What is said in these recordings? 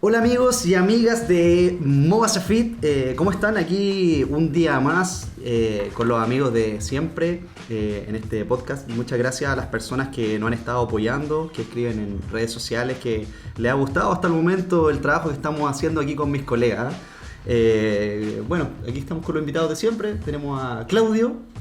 Hola amigos y amigas de Mobase Fit, ¿cómo están? Aquí un día más con los amigos de siempre en este podcast. Muchas gracias a las personas que nos han estado apoyando, que escriben en redes sociales, que les ha gustado hasta el momento el trabajo que estamos haciendo aquí con mis colegas. Bueno, aquí estamos con los invitados de siempre. Tenemos a Claudio.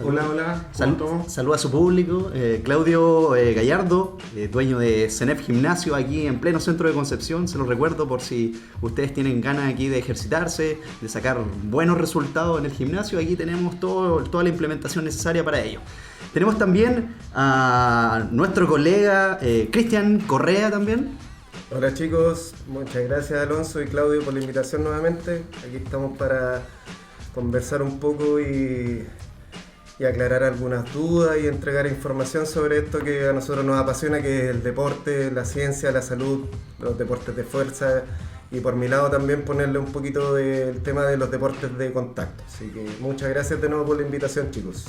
Hola. Saluda a su público. Claudio Gallardo, dueño de Cenef Gimnasio aquí en pleno centro de Concepción. Se lo recuerdo por si ustedes tienen ganas aquí de ejercitarse, de sacar buenos resultados en el gimnasio. Aquí tenemos toda la implementación necesaria para ello. Tenemos también a nuestro colega Cristian Correa también. Hola chicos, muchas gracias Alonso y Claudio por la invitación nuevamente. Aquí estamos para conversar un poco y aclarar algunas dudas y entregar información sobre esto que a nosotros nos apasiona, que es el deporte, la ciencia, la salud, los deportes de fuerza, y por mi lado también ponerle un poquito del tema de los deportes de contacto. Así que muchas gracias de nuevo por la invitación, chicos.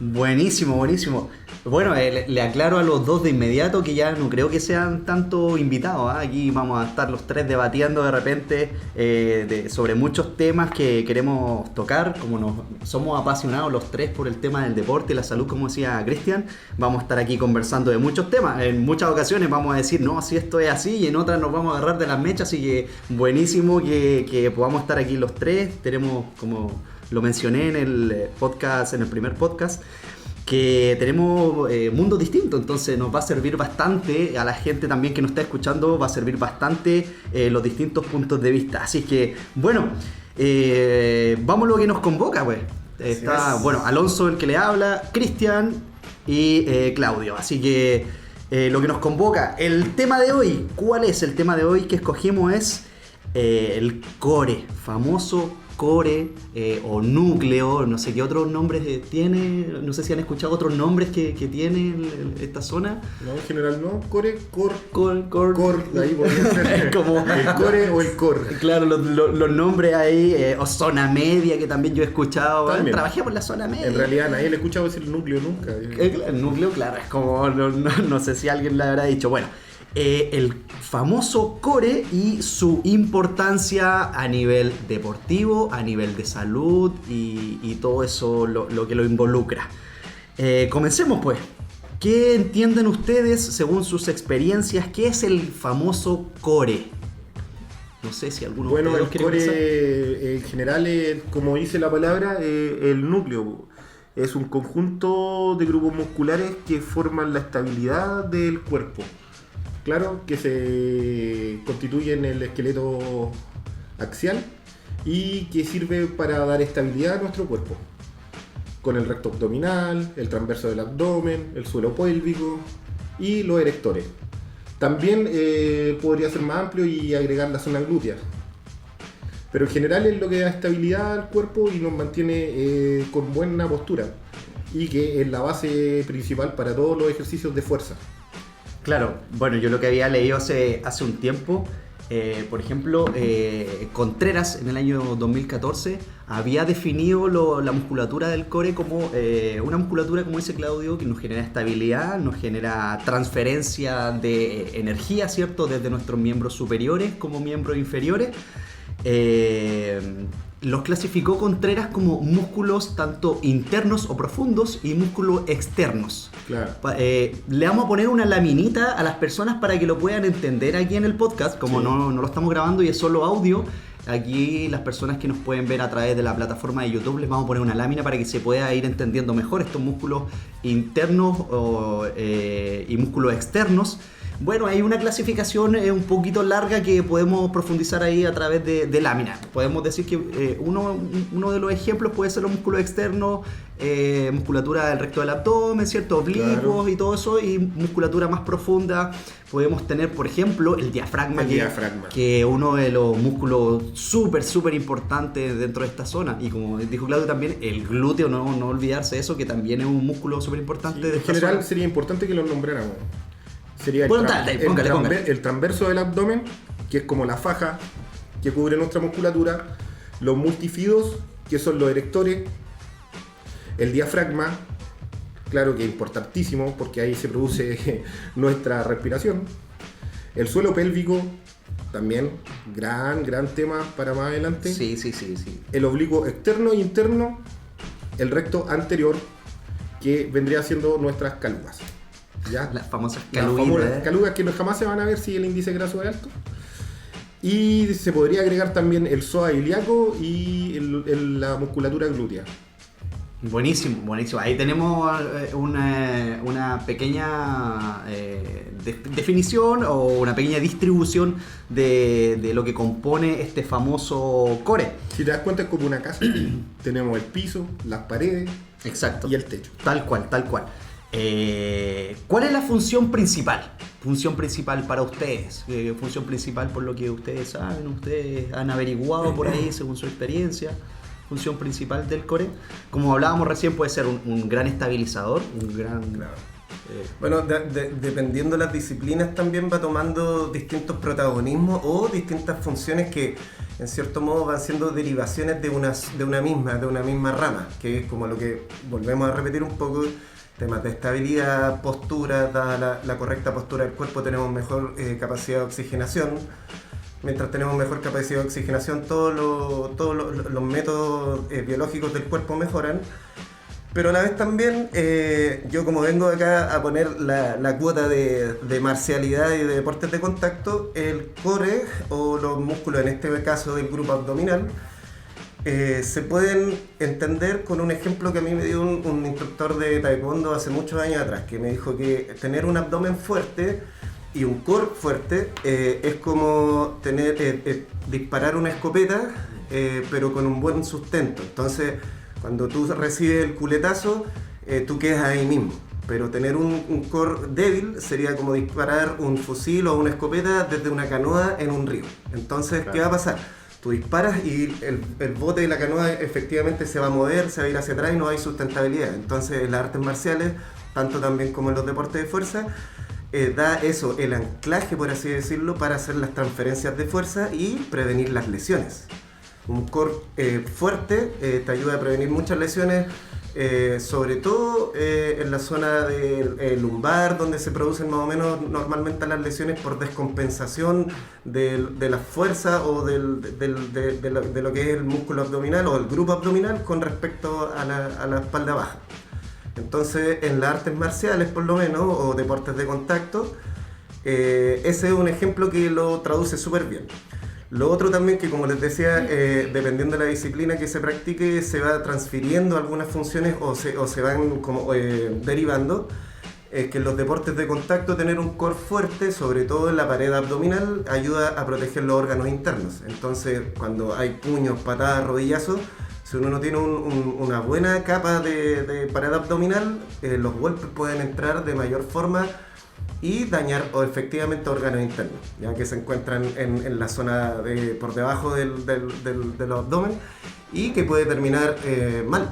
Buenísimo. Bueno, le aclaro a los dos de inmediato que ya no creo que sean tanto invitados, ¿eh? Aquí vamos a estar los tres debatiendo de repente sobre muchos temas que queremos tocar. Como somos apasionados los tres por el tema del deporte y la salud, como decía Cristian, vamos a estar aquí conversando de muchos temas. En muchas ocasiones vamos a decir, no, si esto es así, y en otras nos vamos a agarrar de las mechas, así que buenísimo que podamos estar aquí los tres. Tenemos, como lo mencioné en el podcast, en el primer podcast, que tenemos mundos distintos, entonces nos va a servir bastante, a la gente también que nos está escuchando va a servir bastante los distintos puntos de vista. Así que, bueno, vamos a lo que nos convoca, pues. Está, bueno, Alonso el que le habla, Cristian y Claudio. Así que lo que nos convoca, el tema de hoy, ¿cuál es el tema de hoy que escogimos? Es el core, famoso core o núcleo, no sé qué otros nombres tiene, no sé si han escuchado otros nombres que tiene esta zona. No, en general no, core, ahí podría ser como el core o el core. Claro, los nombres ahí, o zona media, que también yo he escuchado. Trabajé por la zona media. En realidad nadie le he escuchado decir el núcleo nunca. El núcleo, claro, es como, no sé si alguien le habrá dicho, bueno. El famoso core y su importancia a nivel deportivo, a nivel de salud y todo eso lo que lo involucra. Comencemos pues. ¿Qué entienden ustedes según sus experiencias? ¿Qué es el famoso core? No sé si alguno de ustedes quiere empezar. Bueno, el core en general es, como dice la palabra, el núcleo. Es un conjunto de grupos musculares que forman la estabilidad del cuerpo. Claro, que se constituye en el esqueleto axial y que sirve para dar estabilidad a nuestro cuerpo. Con el recto abdominal, el transverso del abdomen, el suelo pélvico y los erectores. También podría ser más amplio y agregar la zona glútea. Pero en general es lo que da estabilidad al cuerpo y nos mantiene con buena postura. Y que es la base principal para todos los ejercicios de fuerza. Claro, bueno, yo lo que había leído hace un tiempo, por ejemplo, Contreras en el año 2014 había definido la musculatura del core como una musculatura, como dice Claudio, que nos genera estabilidad, nos genera transferencia de energía, ¿cierto? Desde nuestros miembros superiores como miembros inferiores. Los clasificó Contreras como músculos tanto internos o profundos y músculos externos. Claro. Le vamos a poner una laminita a las personas para que lo puedan entender aquí en el podcast, como sí. No lo estamos grabando y es solo audio. Aquí las personas que nos pueden ver a través de la plataforma de YouTube les vamos a poner una lámina para que se pueda ir entendiendo mejor estos músculos internos y músculos externos. Bueno, hay una clasificación un poquito larga que podemos profundizar ahí a través de láminas. Podemos decir que uno de los ejemplos puede ser los músculos externos, musculatura del recto del abdomen, ¿cierto? Oblicuos, claro. Y todo eso, y musculatura más profunda. Podemos tener, por ejemplo, el diafragma, que es uno de los músculos súper importantes dentro de esta zona. Y como dijo Claudio también, el glúteo, no olvidarse de eso, que también es un músculo súper importante. Sí, de en general zona. Sería importante que lo nombráramos. Sería el transverso del abdomen, que es como la faja que cubre nuestra musculatura, los multifidos, que son los erectores, el diafragma, claro que es importantísimo porque ahí se produce nuestra respiración, el suelo pélvico, también gran tema para más adelante. Sí. El oblicuo externo e interno, el recto anterior, que vendría siendo nuestras calugas. ¿Ya? Las famosas Las calugas. famosas calugas que jamás se van a ver si el índice graso es alto. Y se podría agregar también el psoas ilíaco y la musculatura glútea. Buenísimo. Ahí tenemos una pequeña definición o una pequeña distribución de lo que compone este famoso core. Si te das cuenta es como una casa. Tenemos el piso, las paredes. Exacto. Y el techo. Tal cual. ¿Cuál es la función principal? Función principal para ustedes. Función principal por lo que ustedes saben, ustedes han averiguado por ahí según su experiencia. Función principal del core, como hablábamos recién, puede ser un gran estabilizador, un gran... Claro. Bueno, dependiendo de las disciplinas también va tomando distintos protagonismos o distintas funciones que en cierto modo van siendo derivaciones de una misma rama, que es como lo que volvemos a repetir un poco, temas de estabilidad, postura, dada la correcta postura del cuerpo tenemos mejor capacidad de oxigenación. Mientras tenemos mejor capacidad de oxigenación, todos los métodos biológicos del cuerpo mejoran. Pero a la vez también, yo como vengo acá a poner la cuota de marcialidad y de deportes de contacto, el core o los músculos, en este caso del grupo abdominal, se pueden entender con un ejemplo que a mí me dio un instructor de taekwondo hace muchos años atrás, que me dijo que tener un abdomen fuerte y un core fuerte es como disparar una escopeta, pero con un buen sustento. Entonces, cuando tú recibes el culetazo, tú quedas ahí mismo. Pero tener un core débil sería como disparar un fusil o una escopeta desde una canoa en un río. Entonces, claro, ¿qué va a pasar? Tú disparas y el bote de la canoa efectivamente se va a mover, se va a ir hacia atrás y no hay sustentabilidad. Entonces, en las artes marciales, tanto también como en los deportes de fuerza, da eso, el anclaje, por así decirlo, para hacer las transferencias de fuerza y prevenir las lesiones. Un core fuerte te ayuda a prevenir muchas lesiones, sobre todo en la zona de lumbar, donde se producen más o menos normalmente las lesiones por descompensación de la fuerza o de lo que es el músculo abdominal o el grupo abdominal con respecto a la espalda baja. Entonces, en las artes marciales, por lo menos, o deportes de contacto, ese es un ejemplo que lo traduce súper bien. Lo otro también que, como les decía, dependiendo de la disciplina que se practique, se va transfiriendo algunas funciones o se van como derivando. Que en los deportes de contacto tener un core fuerte, sobre todo en la pared abdominal, ayuda a proteger los órganos internos. Entonces, cuando hay puños, patadas, rodillazos, si uno no tiene una buena capa de pared abdominal, los golpes pueden entrar de mayor forma y dañar efectivamente órganos internos, ya que se encuentran en la zona por debajo del abdomen y que puede terminar mal.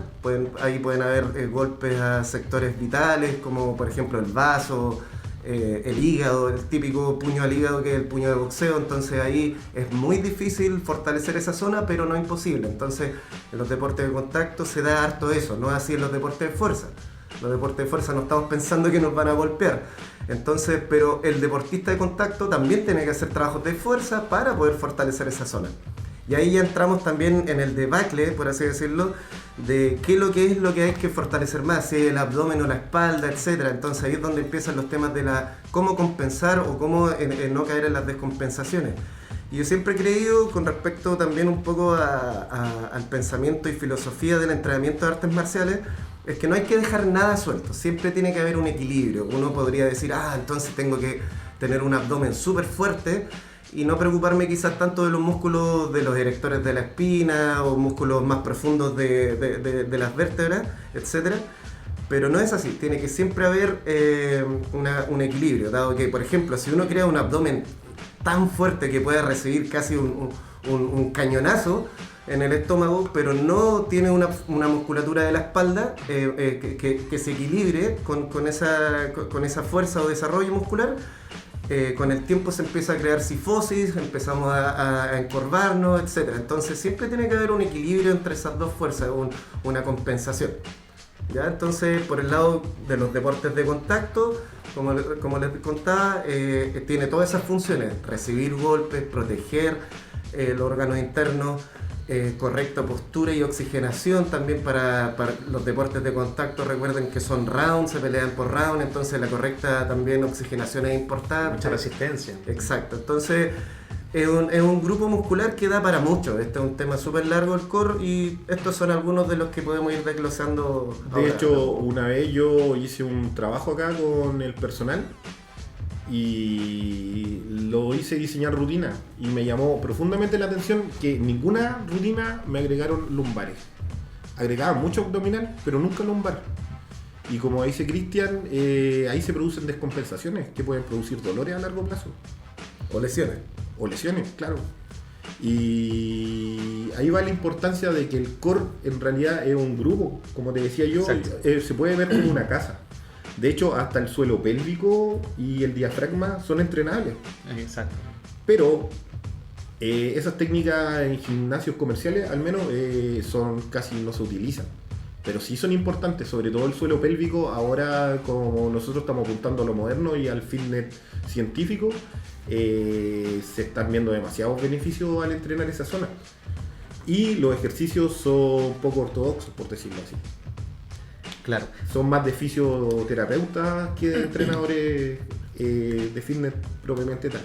Ahí pueden haber golpes a sectores vitales, como por ejemplo el vaso, el hígado, el típico puño al hígado que es el puño de boxeo. Entonces ahí es muy difícil fortalecer esa zona, pero no imposible. Entonces en los deportes de contacto se da harto eso, no así en los deportes de fuerza. Los deportes de fuerza no estamos pensando que nos van a golpear. Entonces, pero el deportista de contacto también tiene que hacer trabajos de fuerza para poder fortalecer esa zona. Y ahí ya entramos también en el debacle, por así decirlo, de qué es lo que hay que fortalecer más, si es el abdomen o la espalda, etc. Entonces ahí es donde empiezan los temas de cómo compensar o cómo no caer en las descompensaciones. Y yo siempre he creído, con respecto también un poco al pensamiento y filosofía del entrenamiento de artes marciales, es que no hay que dejar nada suelto, siempre tiene que haber un equilibrio. Uno podría decir, entonces tengo que tener un abdomen súper fuerte y no preocuparme quizás tanto de los músculos de los erectores de la espina o músculos más profundos de las vértebras, etc. Pero no es así, tiene que siempre haber un equilibrio, dado que, por ejemplo, si uno crea un abdomen tan fuerte que puede recibir casi un cañonazo en el estómago, pero no tiene una musculatura de la espalda que se equilibre con esa fuerza o desarrollo muscular, con el tiempo se empieza a crear cifosis, empezamos a encorvarnos, etc. Entonces siempre tiene que haber un equilibrio entre esas dos fuerzas, una compensación. ¿Ya? Entonces, por el lado de los deportes de contacto, como les contaba, tiene todas esas funciones: recibir golpes, proteger los órganos internos, correcta postura y oxigenación también para los deportes de contacto. Recuerden que son rounds, se pelean por round, entonces la correcta también oxigenación es importante. Mucha resistencia. Exacto, entonces es un grupo muscular que da para mucho. Este es un tema súper largo, el core, y estos son algunos de los que podemos ir desglosando ahora. De hecho, una vez yo hice un trabajo acá con el personal y lo hice diseñar rutina, y me llamó profundamente la atención que ninguna rutina me agregaron lumbares. Agregaban mucho abdominal, pero nunca lumbar. Y como dice Cristian, ahí se producen descompensaciones que pueden producir dolores a largo plazo. O lesiones. O lesiones, claro. Y ahí va la importancia de que el core en realidad es un grupo. Como te decía yo, se puede ver como una casa. De hecho, hasta el suelo pélvico y el diafragma son entrenables. Exacto. Pero esas técnicas en gimnasios comerciales al menos casi no se utilizan. Pero sí son importantes, sobre todo el suelo pélvico. Ahora, como nosotros estamos apuntando a lo moderno y al fitness científico, se están viendo demasiados beneficios al entrenar esa zona. Y los ejercicios son poco ortodoxos, por decirlo así. Claro. Son más de fisioterapeutas que de entrenadores de fitness propiamente tal.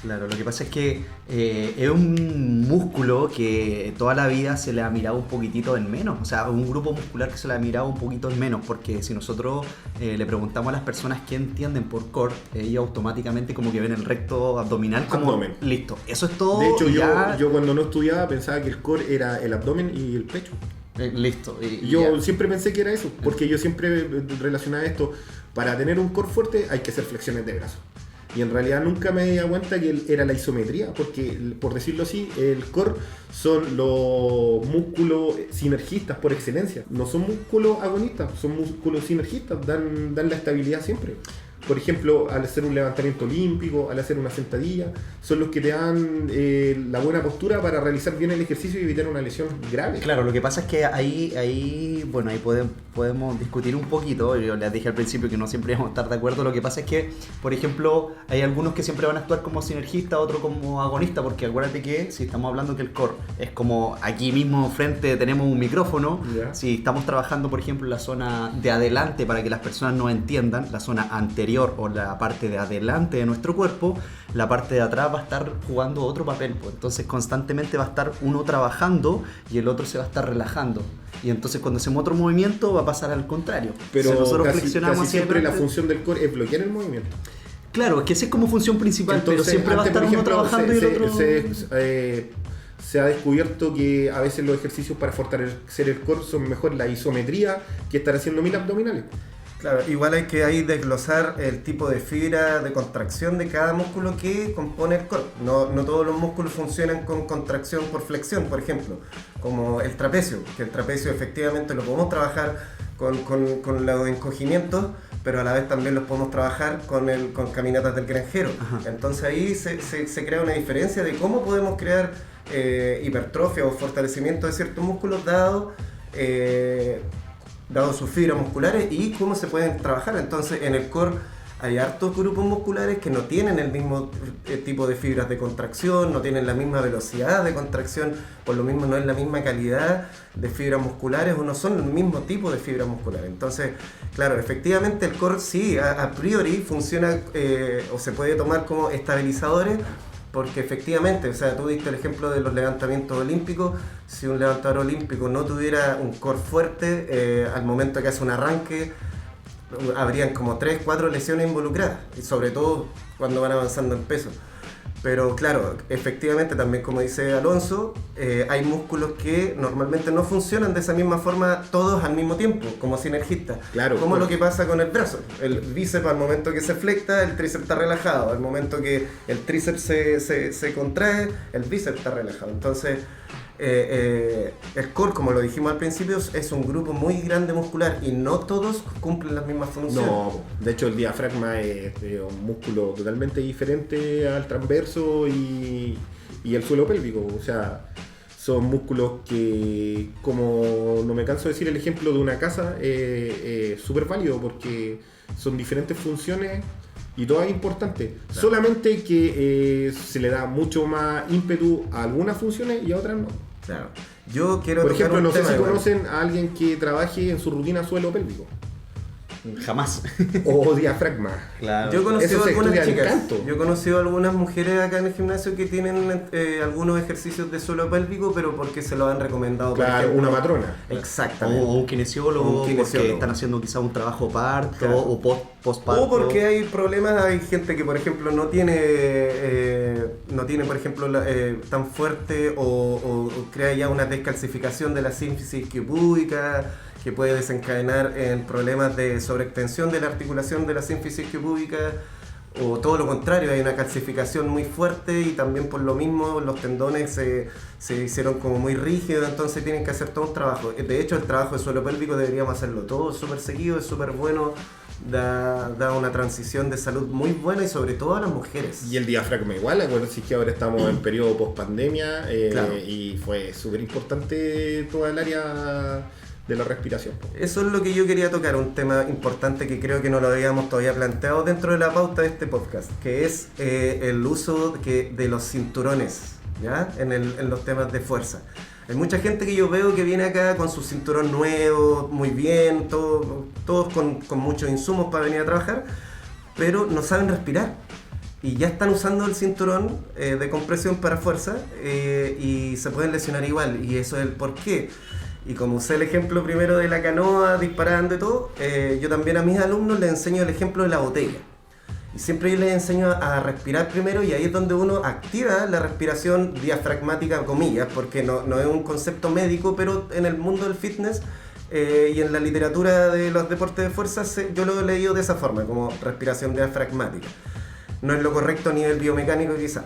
Claro, lo que pasa es que es un músculo que toda la vida se le ha mirado un poquitito en menos, o sea, un grupo muscular que se le ha mirado un poquito en menos, porque si nosotros le preguntamos a las personas qué entienden por core, ellos automáticamente como que ven el recto abdominal como Abdomen. Listo, eso es todo. De hecho, ya... yo cuando no estudiaba pensaba que el core era el abdomen y el pecho. Listo. Yo siempre pensé que era eso, porque yo siempre relacionaba esto: para tener un core fuerte hay que hacer flexiones de brazos. Y en realidad nunca me di cuenta que era la isometría, porque, por decirlo así, el core son los músculos sinergistas por excelencia. No son músculos agonistas, son músculos sinergistas, dan la estabilidad siempre. Por ejemplo, al hacer un levantamiento olímpico, al hacer una sentadilla, son los que te dan la buena postura para realizar bien el ejercicio y evitar una lesión grave. Claro, lo que pasa es que ahí podemos discutir un poquito. Yo les dije al principio que no siempre íbamos a estar de acuerdo. Lo que pasa es que, por ejemplo, hay algunos que siempre van a actuar como sinergista, otros como agonista, porque acuérdate que si estamos hablando que el core es como aquí mismo frente tenemos un micrófono, Yeah. Si estamos trabajando, por ejemplo, en la zona de adelante, para que las personas nos entiendan, la zona anterior o la parte de adelante de nuestro cuerpo, la parte de atrás va a estar jugando otro papel, pues. Entonces constantemente va a estar uno trabajando y el otro se va a estar relajando, y entonces cuando hacemos otro movimiento va a pasar al contrario. Pero si nosotros casi flexionamos hacia siempre la adelante, función del core es bloquear el movimiento. claro, es que esa es como función principal. Entonces, pero siempre va a antes, estar por uno ejemplo, trabajando y el otro... se ha descubierto que a veces los ejercicios para fortalecer el core son mejor la isometría que estar haciendo 1000 abdominales. Claro, igual hay que ahí desglosar el tipo de fibra de contracción de cada músculo que compone el core. No todos los músculos funcionan con contracción por flexión, por ejemplo, como el trapecio, que el trapecio efectivamente lo podemos trabajar con los encogimientos, pero a la vez también los podemos trabajar con caminatas del granjero. Ajá. Entonces ahí se crea una diferencia de cómo podemos crear hipertrofia o fortalecimiento de ciertos músculos dado sus fibras musculares y cómo se pueden trabajar. Entonces en el core hay hartos grupos musculares que no tienen el mismo tipo de fibras de contracción, no tienen la misma velocidad de contracción, por lo mismo no es la misma calidad de fibras musculares o no son el mismo tipo de fibras musculares. Entonces, claro, efectivamente el core sí, a priori funciona o se puede tomar como estabilizadores, porque efectivamente, o sea, tú diste el ejemplo de los levantamientos olímpicos. Si un levantador olímpico no tuviera un core fuerte, al momento que hace un arranque, habrían como 3-4 lesiones involucradas, y sobre todo cuando van avanzando en peso. Pero claro, efectivamente también, como dice Alonso, hay músculos que normalmente no funcionan de esa misma forma todos al mismo tiempo, como sinergistas. Claro, como lo que pasa con el brazo. El bíceps al momento que se flecta, el tríceps está relajado. Al momento que el tríceps se contrae, el bíceps está relajado. Entonces, el core, como lo dijimos al principio, es un grupo muy grande muscular y no todos cumplen las mismas funciones. No, de hecho el diafragma es un músculo totalmente diferente al transverso y el suelo pélvico. O sea, Son músculos que, como no me canso de decir el ejemplo de una casa, súper válido porque son diferentes funciones y todas importantes. Claro. Solamente que se le da mucho más ímpetu a algunas funciones y a otras no. Claro. Yo quiero Por tocar ejemplo, un no sé tema si igual. conocen a alguien que trabaje en su rutina suelo pélvico Jamás. o diafragma. Claro. Yo he conocido Eso se algunas estudia en chicas, canto. yo he conocido algunas mujeres acá en el gimnasio que tienen algunos ejercicios de suelo pélvico, pero porque se lo han recomendado. por Claro, ejemplo. una matrona. Exactamente. O un kinesiólogo, Un kinesiólogo. porque están haciendo quizás un trabajo parto Claro. o postparto. O porque hay problemas, hay gente que por ejemplo no tiene por ejemplo tan fuerte o crea ya una descalcificación de la sínfisis quipúbica que puede desencadenar en problemas de sobreextensión de la articulación de la sínfisis quipúbica, o todo lo contrario, hay una calcificación muy fuerte y también por lo mismo los tendones se hicieron como muy rígidos, entonces tienen que hacer todo un trabajo. De hecho, el trabajo de suelo pélvico deberíamos hacerlo todo súper seguido, es súper bueno, da una transición de salud muy buena y sobre todo a las mujeres. Y el diafragma igual, acuérdense que ahora estamos en periodo post pandemia Claro. y fue súper importante toda el área de la respiración. Eso es lo que yo quería tocar, un tema importante que creo que no lo habíamos todavía planteado dentro de la pauta de este podcast, que es el uso de los cinturones, ¿ya? En los temas de fuerza. Hay mucha gente que yo veo que viene acá con su cinturón nuevo, muy bien, todos con muchos insumos para venir a trabajar, pero no saben respirar. Y ya están usando el cinturón de compresión para fuerza y se pueden lesionar igual. Y eso es el porqué. Y como usé el ejemplo primero de la canoa disparando y todo, yo también a mis alumnos les enseño el ejemplo de la botella. Y siempre yo les enseño a respirar primero y ahí es donde uno activa la respiración diafragmática, comillas, porque no es un concepto médico, pero en el mundo del fitness y en la literatura de los deportes de fuerza yo lo he leído de esa forma, como respiración diafragmática. No es lo correcto a nivel biomecánico quizá.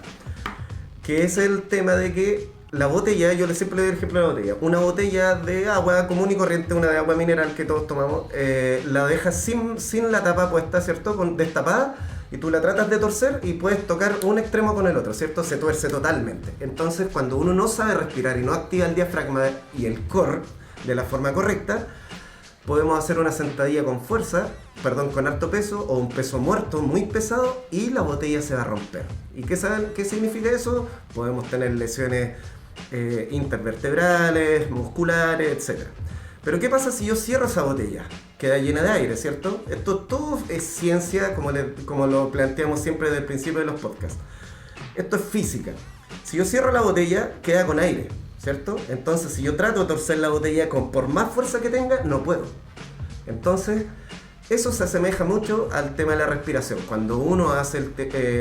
Que es el tema de que la botella, yo siempre le doy el ejemplo de la botella. Una botella de agua común y corriente, una de agua mineral que todos tomamos, la dejas sin la tapa puesta, ¿cierto? Destapada, y tú la tratas de torcer y puedes tocar un extremo con el otro, ¿cierto? Se tuerce totalmente. Entonces, cuando uno no sabe respirar y no activa el diafragma y el core de la forma correcta, podemos hacer una sentadilla con fuerza, con alto peso, o un peso muerto muy pesado y la botella se va a romper. ¿Y qué significa eso? Podemos tener lesiones intervertebrales, musculares, etc. Pero ¿qué pasa si yo cierro esa botella? Queda llena de aire, ¿cierto? Esto todo es ciencia, como lo planteamos siempre desde el principio de los podcasts. Esto es física. Si yo cierro la botella, queda con aire, ¿cierto? Entonces, si yo trato de torcer la botella por más fuerza que tenga, no puedo. Entonces, eso se asemeja mucho al tema de la respiración. Cuando uno hace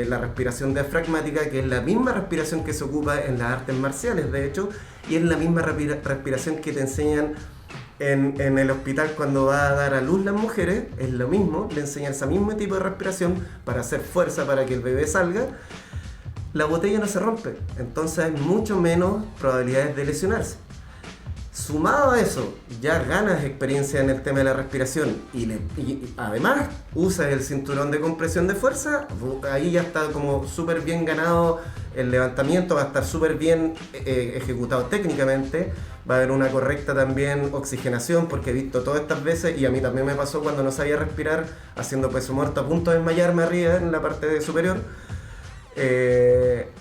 la respiración diafragmática, que es la misma respiración que se ocupa en las artes marciales, de hecho, y es la misma respiración que te enseñan en el hospital cuando va a dar a luz las mujeres, es lo mismo, le enseñan ese mismo tipo de respiración para hacer fuerza para que el bebé salga. La botella no se rompe, entonces hay mucho menos probabilidades de lesionarse. Sumado a eso, ya ganas experiencia en el tema de la respiración y además usas el cinturón de compresión de fuerza, ahí ya está como súper bien ganado el levantamiento, va a estar súper bien ejecutado técnicamente, va a haber una correcta también oxigenación, porque he visto todas estas veces, y a mí también me pasó cuando no sabía respirar, haciendo peso muerto a punto de desmayarme arriba en la parte superior.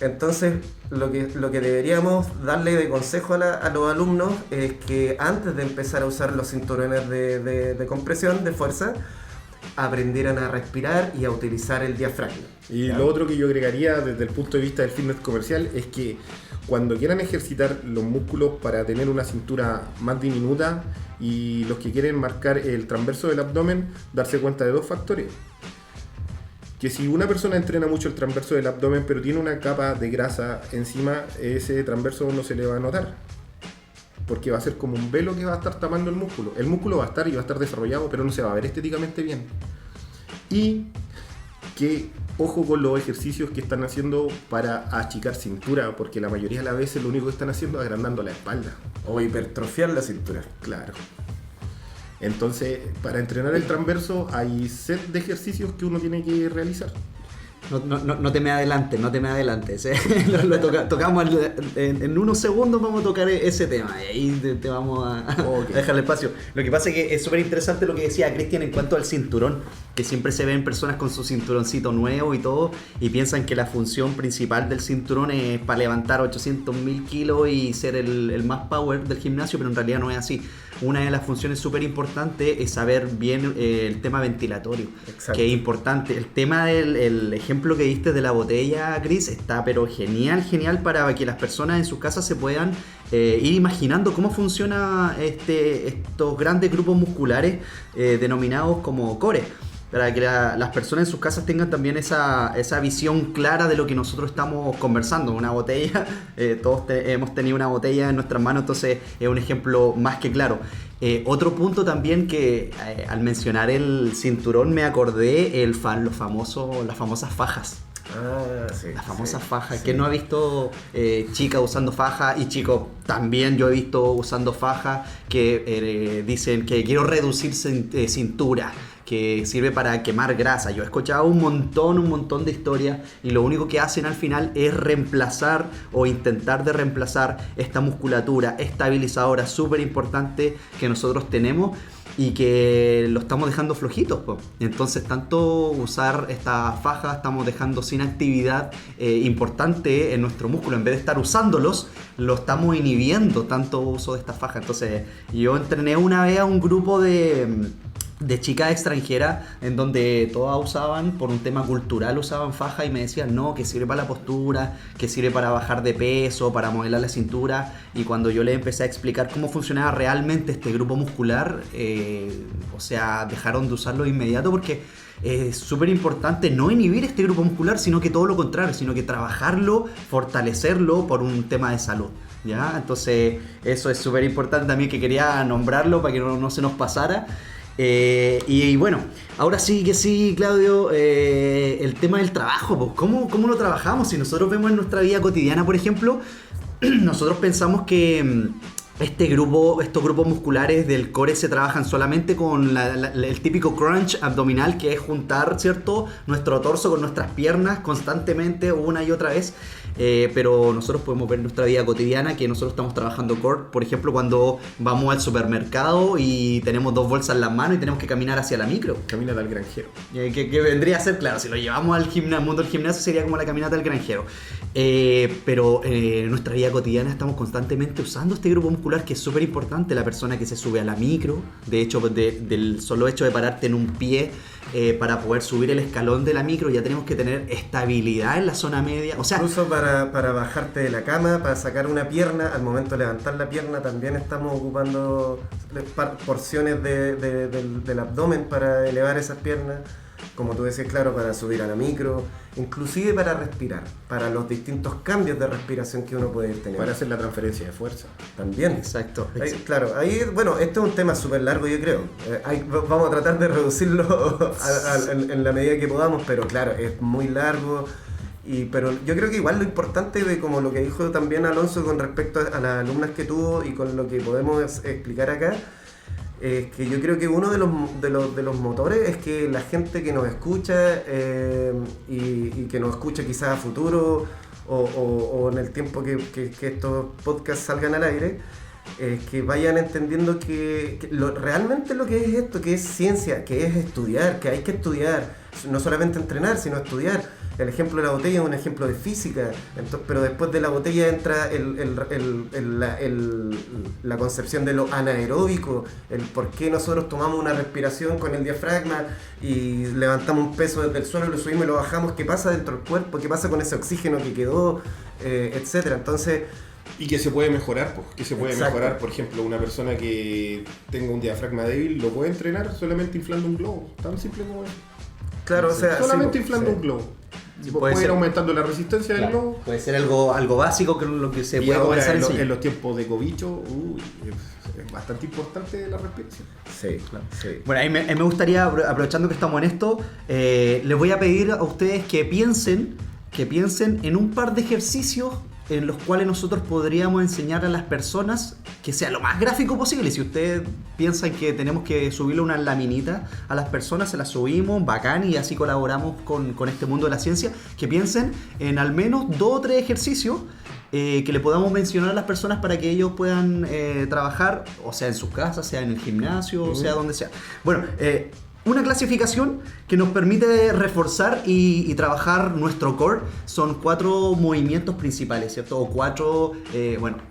Entonces lo que deberíamos darle de consejo a los alumnos es que antes de empezar a usar los cinturones de compresión de fuerza, aprendieran a respirar y a utilizar el diafragma. Y ¿ya? lo otro que yo agregaría desde el punto de vista del fitness comercial es que cuando quieran ejercitar los músculos para tener una cintura más diminuta y los que quieren marcar el transverso del abdomen, darse cuenta de dos factores. Que si una persona entrena mucho el transverso del abdomen pero tiene una capa de grasa encima, ese transverso no se le va a notar, porque va a ser como un velo que va a estar tapando el músculo. El músculo va a estar y va a estar desarrollado, pero no se va a ver estéticamente bien. Y que ojo con los ejercicios que están haciendo para achicar cintura, porque la mayoría de las veces lo único que están haciendo es agrandando la espalda. O hipertrofiar la cintura. Claro. Entonces, para entrenar el transverso hay set de ejercicios que uno tiene que realizar. No te me adelantes, no te me adelantes. Tocamos en unos segundos, vamos a tocar ese tema y ahí te vamos a dejar el espacio. Lo que pasa es que es súper interesante lo que decía Cristian en cuanto al cinturón, que siempre se ven personas con su cinturoncito nuevo y todo, y piensan que la función principal del cinturón es para levantar 800.000 kilos y ser el más power del gimnasio, pero en realidad no es así. Una de las funciones súper importantes es saber bien el tema ventilatorio. Exacto. Que es importante. El tema del ejemplo que diste de la botella, Chris, está pero genial para que las personas en sus casas se puedan ir imaginando cómo funciona estos grandes grupos musculares denominados como core. Para que las personas en sus casas tengan también esa visión clara de lo que nosotros estamos conversando. Una botella, todos hemos tenido una botella en nuestras manos, entonces es un ejemplo más que claro. Otro punto también que al mencionar el cinturón me acordé las famosas fajas. Sí, las famosas fajas. ¿Quién no ha visto chicas usando fajas? Y chicos también yo he visto usando fajas que dicen que quiero reducir cintura, que sirve para quemar grasa. Yo he escuchado un montón de historias y lo único que hacen al final es reemplazar o intentar de reemplazar esta musculatura estabilizadora súper importante que nosotros tenemos y que lo estamos dejando flojitos, po. Entonces tanto usar esta faja estamos dejando sin actividad importante en nuestro músculo. En vez de estar usándolos, lo estamos inhibiendo tanto uso de esta faja. Entonces yo entrené una vez a un grupo de chicas extranjeras en donde todas usaban, por un tema cultural, usaban faja y me decían no, que sirve para la postura, que sirve para bajar de peso, para modelar la cintura. Y cuando yo les empecé a explicar cómo funcionaba realmente este grupo muscular, dejaron de usarlo de inmediato, porque es súper importante no inhibir este grupo muscular, sino que todo lo contrario, sino que trabajarlo, fortalecerlo por un tema de salud. ¿Ya? Entonces eso es súper importante también, que quería nombrarlo para que no se nos pasara. Y bueno, ahora sí que sí, Claudio, el tema del trabajo, pues, ¿cómo lo trabajamos? Si nosotros vemos en nuestra vida cotidiana, por ejemplo, nosotros pensamos que estos grupos musculares del core se trabajan solamente con el típico crunch abdominal, que es juntar, ¿cierto?, nuestro torso con nuestras piernas constantemente una y otra vez. Pero nosotros podemos ver en nuestra vida cotidiana que nosotros estamos trabajando core, por ejemplo, cuando vamos al supermercado y tenemos 2 bolsas en las manos y tenemos que caminar hacia la micro. Caminata al granjero. Que vendría a ser, claro, si lo llevamos al mundo del gimnasio sería como la caminata al granjero. Pero en nuestra vida cotidiana estamos constantemente usando este grupo muscular, que es súper importante. La persona que se sube a la micro, de hecho, del solo hecho de pararte en un pie para poder subir el escalón de la micro, ya tenemos que tener estabilidad en la zona media. O sea, incluso para bajarte de la cama, para sacar una pierna, al momento de levantar la pierna también estamos ocupando porciones del abdomen para elevar esas piernas. Como tú decías, claro, para subir a la micro, inclusive para respirar, para los distintos cambios de respiración que uno puede tener. Para hacer la transferencia de fuerza. También. Exacto. Claro, ahí, bueno, este es un tema súper largo, yo creo. Vamos a tratar de reducirlo en la medida que podamos, pero claro, es muy largo. Pero yo creo que igual lo importante, de como lo que dijo también Alonso con respecto a las alumnas que tuvo y con lo que podemos explicar acá, es que yo creo que uno de los motores es que la gente que nos escucha y que nos escucha quizás a futuro o en el tiempo que estos podcasts salgan al aire, que vayan entendiendo que realmente lo que es esto, que es ciencia, que es estudiar, que hay que estudiar, no solamente entrenar, sino estudiar. El ejemplo de la botella es un ejemplo de física, pero después de la botella entra la concepción de lo anaeróbico, el por qué nosotros tomamos una respiración con el diafragma y levantamos un peso desde el suelo, lo subimos y lo bajamos, qué pasa dentro del cuerpo, qué pasa con ese oxígeno que quedó, etcétera. Entonces, y que se puede mejorar, pues, que se puede exacto. mejorar, por ejemplo, una persona que tenga un diafragma débil lo puede entrenar solamente inflando un globo, tan simple como es. claro, o sea, solamente sí, inflando un globo. Sí, puede ir aumentando la resistencia del claro, globo. puede ser algo básico, que lo que se Y puede ahora comenzar a en enseñar. los tiempos de cobicho, es bastante importante la respiración. Sí, claro. Sí. Bueno, a mí me gustaría, aprovechando que estamos en esto, les voy a pedir a ustedes que piensen en un par de ejercicios en los cuales nosotros podríamos enseñar a las personas que sea lo más gráfico posible. Si ustedes piensan que tenemos que subirle una laminita a las personas, se las subimos, bacán, y así colaboramos con este mundo de la ciencia. Que piensen en al menos 2 o 3 ejercicios que le podamos mencionar a las personas para que ellos puedan trabajar, o sea en sus casas, sea en el gimnasio, o sea donde sea. Bueno, una clasificación que nos permite reforzar y trabajar nuestro core son 4 movimientos principales, ¿cierto? O 4,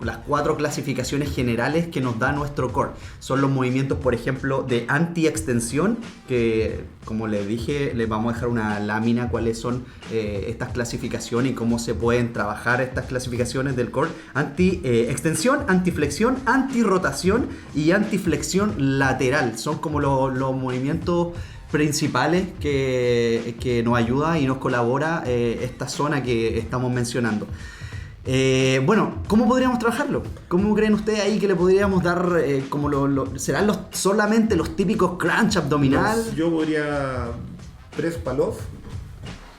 las 4 clasificaciones generales que nos da nuestro core. Son los movimientos, por ejemplo, de anti-extensión, que como les dije, les vamos a dejar una lámina cuáles son estas clasificaciones y cómo se pueden trabajar estas clasificaciones del core. Anti-extensión, antiflexión, anti-rotación y antiflexión lateral. Son como los movimientos principales que nos ayuda y nos colabora esta zona que estamos mencionando. ¿Cómo podríamos trabajarlo? ¿Cómo creen ustedes ahí que le podríamos dar serán solamente los típicos crunch abdominal? Yo podría press Palov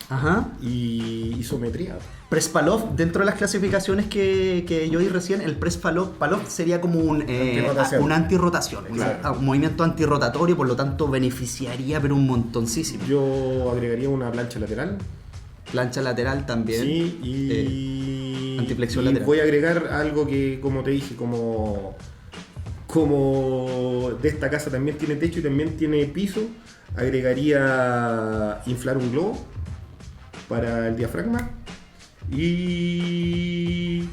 Ajá. y isometría. Press Palov, dentro de las clasificaciones que yo di recién, el Press Palov sería como un antirrotación, un movimiento antirrotatorio, por lo tanto beneficiaría pero un montoncísimo. Yo agregaría una plancha lateral. Plancha lateral también. Sí, y antiflexión y lateral. voy a agregar algo que, como te dije, como de esta casa también tiene techo y también tiene piso, agregaría inflar un globo para el diafragma. Y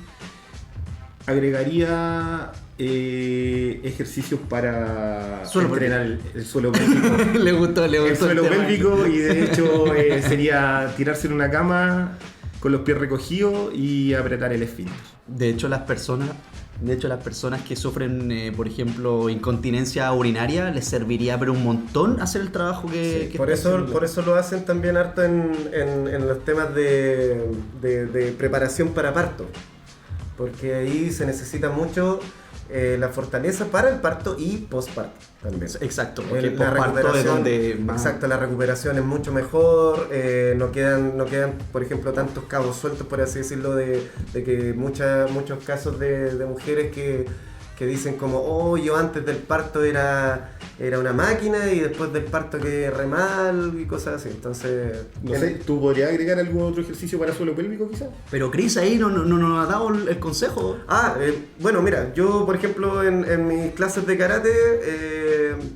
agregaría ejercicios para entrenar el suelo pélvico. le gustó el suelo pélvico, y de hecho sería tirarse en una cama con los pies recogidos y apretar el esfínter. De hecho, las personas que sufren, por ejemplo, incontinencia urinaria, les serviría pero un montón hacer el trabajo que por eso lo hacen también harto en los temas de preparación para parto, porque ahí se necesita mucho la fortaleza para el parto y postparto también. Exacto, porque la recuperación la recuperación es mucho mejor, no quedan por ejemplo tantos cabos sueltos, por así decirlo, de que muchos casos de mujeres que dicen como, yo antes del parto era una máquina y después del parto quedé re mal y cosas así. Entonces, no sé, ¿tú podrías agregar algún otro ejercicio para suelo pélvico quizás? Pero Chris ahí no nos ha dado el consejo. Bueno, mira, yo por ejemplo en mis clases de karate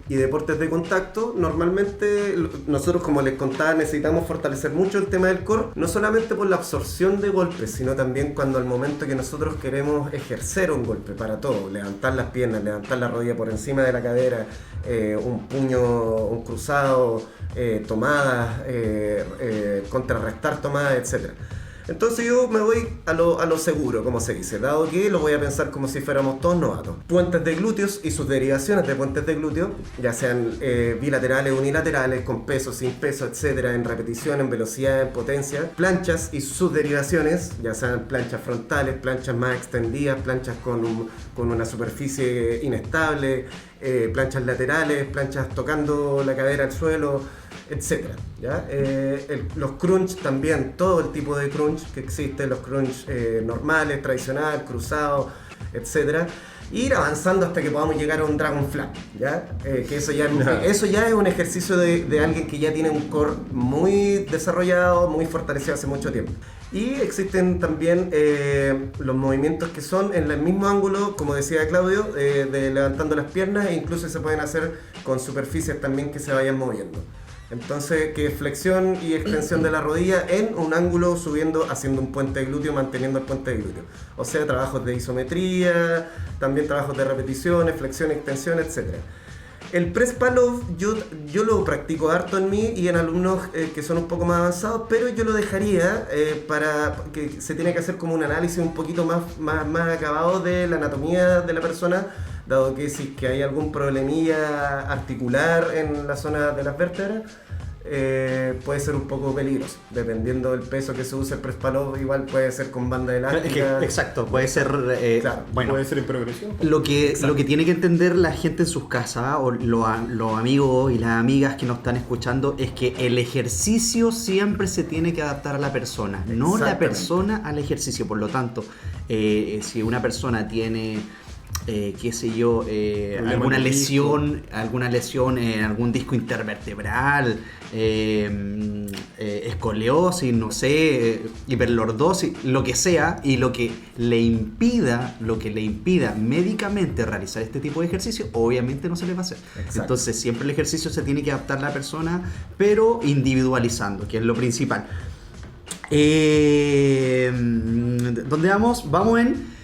y deportes de contacto, normalmente nosotros, como les contaba, necesitamos fortalecer mucho el tema del core, no solamente por la absorción de golpes, sino también cuando al momento que nosotros queremos ejercer un golpe para todo, levantar las piernas, levantar la rodilla por encima de la cadera, un puño, un cruzado, tomadas, contrarrestar tomadas, etc. Entonces yo me voy a lo seguro, como se dice, dado que lo voy a pensar como si fuéramos todos novatos. Puentes de glúteos y sus derivaciones de puentes de glúteo, ya sean bilaterales, unilaterales, con peso, sin peso, etc., en repetición, en velocidad, en potencia. Planchas y sus derivaciones, ya sean planchas frontales, planchas más extendidas, planchas con una superficie inestable, planchas laterales, planchas tocando la cadera al suelo, etcétera, ¿ya? Los crunch también, todo el tipo de crunch que existe, los crunch normales, tradicional, cruzados, etcétera, ir avanzando hasta que podamos llegar a un dragon flat, ¿ya? Que eso ya es un ejercicio de alguien que ya tiene un core muy desarrollado, muy fortalecido hace mucho tiempo. Y existen también los movimientos que son en el mismo ángulo, como decía Claudio, de levantando las piernas, e incluso se pueden hacer con superficies también que se vayan moviendo. Entonces, que flexión y extensión de la rodilla en un ángulo, subiendo, haciendo un puente de glúteo, manteniendo el puente de glúteo. O sea, trabajos de isometría, también trabajos de repeticiones, flexión, extensión, etc. El press Palov yo lo practico harto en mí y en alumnos que son un poco más avanzados, pero yo lo dejaría para que se tiene que hacer como un análisis un poquito más acabado de la anatomía de la persona, dado que si que hay algún problemilla articular en la zona de las vértebras, puede ser un poco peligroso. Dependiendo del peso que se use el press pull-up, igual puede ser con banda elástica. Exacto, puede ser... Claro, bueno, puede ser en progresión. lo que tiene que entender la gente en sus casas o los amigos y las amigas que nos están escuchando es que el ejercicio siempre se tiene que adaptar a la persona, no la persona al ejercicio. Por lo tanto, si una persona tiene... qué sé yo, alguna lesión en algún disco intervertebral, escoliosis, no sé, hiperlordosis, lo que sea, y lo que le impida médicamente realizar este tipo de ejercicio, obviamente no se le va a hacer. Exacto. Entonces siempre el ejercicio se tiene que adaptar a la persona, pero individualizando, que es lo principal. ¿Dónde vamos? Vamos en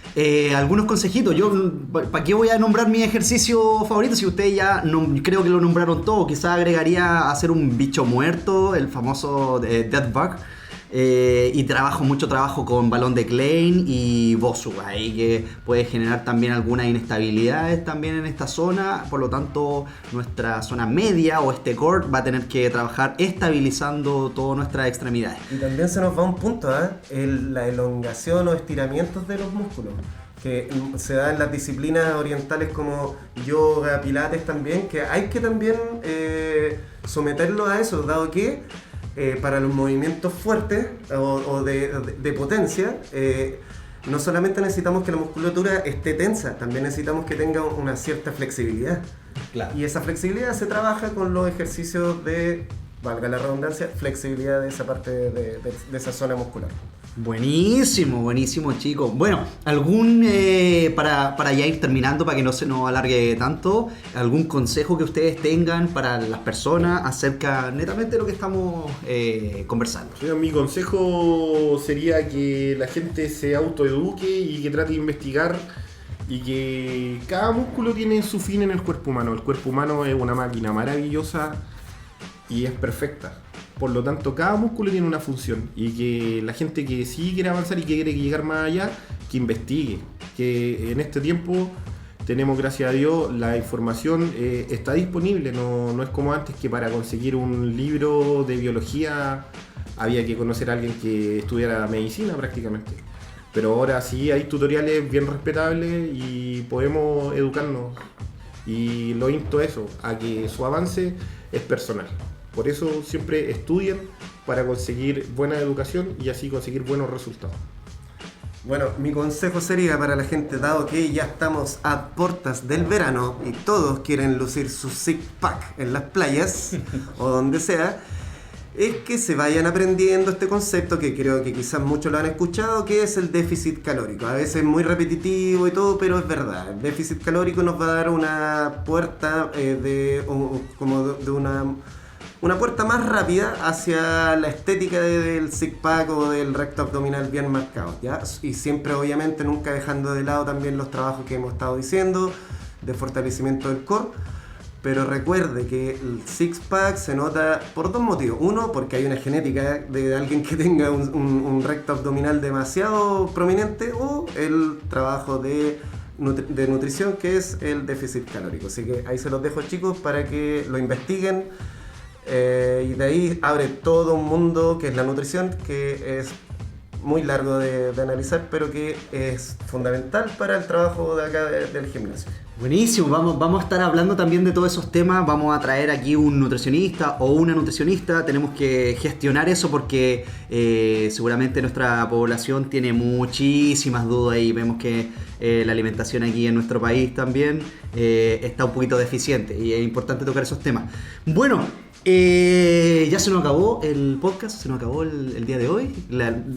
algunos consejitos. Yo, ¿para qué voy a nombrar mi ejercicio favorito? Si ustedes ya creo que lo nombraron todo. Quizás agregaría hacer un bicho muerto, el famoso death bug. Y mucho trabajo con balón de Klein y Bosu, ahí que puede generar también algunas inestabilidades también en esta zona. Por lo tanto, nuestra zona media o este core va a tener que trabajar estabilizando todas nuestras extremidades. Y también se nos va un punto, la elongación o estiramientos de los músculos, que se da en las disciplinas orientales como yoga, pilates también, que hay que también someterlo a eso, dado que para los movimientos fuertes o de potencia, no solamente necesitamos que la musculatura esté tensa, también necesitamos que tenga una cierta flexibilidad. Claro. Y esa flexibilidad se trabaja con los ejercicios de, valga la redundancia, flexibilidad de esa parte de esa zona muscular. Buenísimo, chicos. Bueno, para ya ir terminando, para que no se nos alargue tanto, algún consejo que ustedes tengan para las personas acerca netamente de lo que estamos conversando. Mi consejo sería que la gente se autoeduque y que trate de investigar, y que cada músculo tiene su fin en el cuerpo humano. El cuerpo humano es una máquina maravillosa y es perfecta. Por lo tanto, cada músculo tiene una función, y que la gente que sí quiere avanzar y que quiere llegar más allá, que investigue. Que en este tiempo tenemos, gracias a Dios, la información está disponible. No es como antes, que para conseguir un libro de biología había que conocer a alguien que estudiara medicina prácticamente. Pero ahora sí hay tutoriales bien respetables y podemos educarnos. Y lo insto a eso, a que su avance es personal. Por eso siempre estudien para conseguir buena educación y así conseguir buenos resultados. Bueno, mi consejo sería para la gente, dado que ya estamos a puertas del verano y todos quieren lucir su six pack en las playas o donde sea, es que se vayan aprendiendo este concepto, que creo que quizás muchos lo han escuchado, que es el déficit calórico. A veces es muy repetitivo y todo, pero es verdad. El déficit calórico nos va a dar una puerta una puerta más rápida hacia la estética del six pack o del recto abdominal bien marcado, ¿ya? Y siempre, obviamente, nunca dejando de lado también los trabajos que hemos estado diciendo de fortalecimiento del core. Pero recuerde que el six pack se nota por dos motivos. Uno, porque hay una genética de alguien que tenga un recto abdominal demasiado prominente, o el trabajo de nutrición, que es el déficit calórico. Así que ahí se los dejo, chicos, para que lo investiguen. Y de ahí abre todo un mundo que es la nutrición, que es muy largo de analizar, pero que es fundamental para el trabajo de acá del gimnasio. Buenísimo, vamos a estar hablando también de todos esos temas. Vamos a traer aquí un nutricionista o una nutricionista. Tenemos que gestionar eso porque seguramente nuestra población tiene muchísimas dudas, y vemos que la alimentación aquí en nuestro país también está un poquito deficiente, y es importante tocar esos temas. Bueno, ya se nos acabó el podcast, se nos acabó el día de hoy.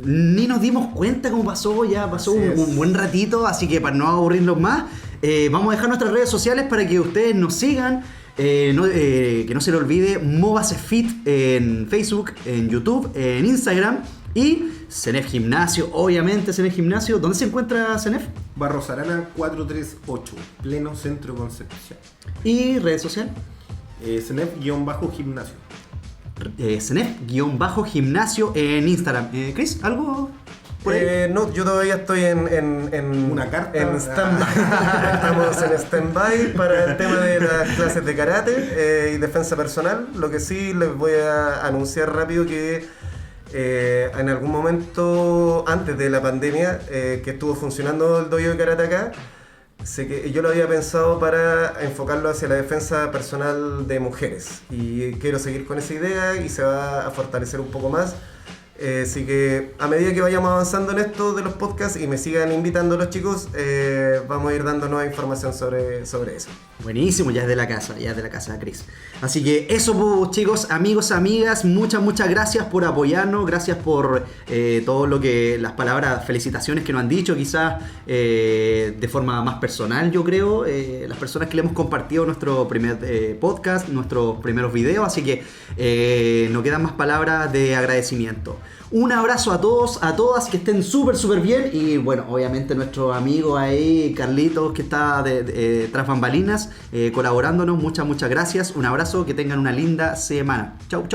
Ni nos dimos cuenta cómo pasó, ya pasó un buen ratito, así que para no aburrirlos más, vamos a dejar nuestras redes sociales para que ustedes nos sigan. Que no se le olvide Móvase Fit en Facebook, en YouTube, en Instagram, y Cenef Gimnasio, obviamente Cenef Gimnasio. ¿Dónde se encuentra Cenef? Barros Arana 438, pleno centro Concepción. ¿Y redes sociales? Cenef-gimnasio. Cenef-gimnasio en Instagram. Chris, ¿algo? por ahí? No, yo todavía estoy en Una carta. en stand-by. Estamos en stand-by para el tema de las clases de karate y defensa personal. Lo que sí les voy a anunciar rápido que en algún momento antes de la pandemia que estuvo funcionando el dojo de karate acá, sé que yo lo había pensado para enfocarlo hacia la defensa personal de mujeres y quiero seguir con esa idea y se va a fortalecer un poco más. Así que a medida que vayamos avanzando en esto de los podcasts y me sigan invitando los chicos, vamos a ir dando nueva información sobre eso. Buenísimo, ya es de la casa, Chris. Así que eso, pues, chicos, amigos, amigas, muchas gracias por apoyarnos, gracias por todo lo que, las palabras, felicitaciones que nos han dicho, quizás de forma más personal, yo creo, las personas que le hemos compartido nuestro primer podcast, nuestros primeros videos, así que no quedan más palabras de agradecimiento. Un abrazo a todos, a todas, que estén súper bien. Y bueno, obviamente nuestro amigo ahí, Carlitos, que está tras bambalinas, colaborándonos. Muchas gracias. Un abrazo, que tengan una linda semana. Chau.